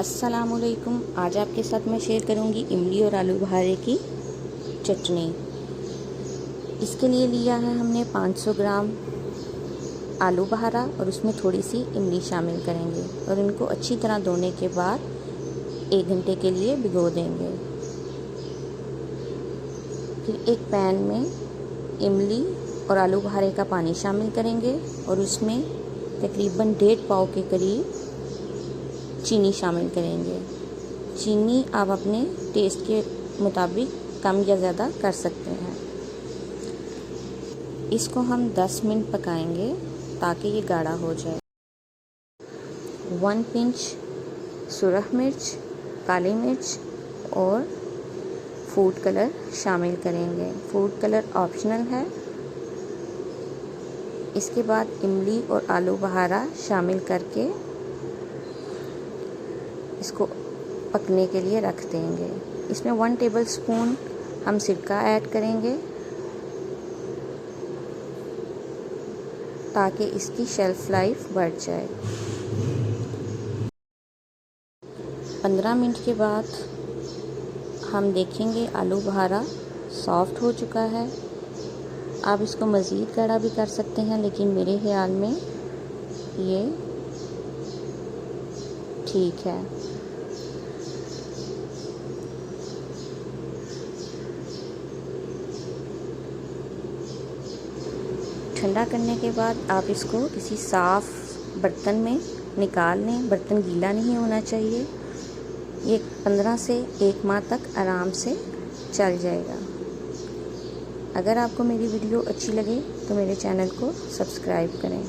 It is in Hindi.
अस्सलामुअलैकुम। आज आपके साथ मैं शेयर करूंगी इमली और आलू बुखारे की चटनी। इसके लिए लिया है हमने 500 ग्राम आलू बुखारा और उसमें थोड़ी सी इमली शामिल करेंगे और इनको अच्छी तरह धोने के बाद 1 घंटे के लिए भिगो देंगे। फिर एक पैन में इमली और आलू बुखारे का पानी शामिल करेंगे और उसमें तकरीबन 1.5 पाव के करीब चीनी शामिल करेंगे। चीनी आप अपने टेस्ट के मुताबिक कम या ज़्यादा कर सकते हैं। इसको हम 10 मिनट पकाएंगे ताकि ये गाढ़ा हो जाए। 1 पिंच सुरख मिर्च, काली मिर्च और फूड कलर शामिल करेंगे। फूड कलर ऑप्शनल है। इसके बाद इमली और आलू बुखारा शामिल करके इसको पकने के लिए रख देंगे। इसमें 1 टेबलस्पून हम सिरका ऐड करेंगे ताकि इसकी शेल्फ लाइफ बढ़ जाए। 15 मिनट के बाद हम देखेंगे आलू बुखारा सॉफ्ट हो चुका है। आप इसको मज़ीद गाढ़ा भी कर सकते हैं, लेकिन मेरे ख्याल में ये ठीक है। ठंडा करने के बाद आप इसको किसी साफ़ बर्तन में निकाल लें। बर्तन गीला नहीं होना चाहिए। ये 15 से 1 माह तक आराम से चल जाएगा। अगर आपको मेरी वीडियो अच्छी लगे तो मेरे चैनल को सब्सक्राइब करें।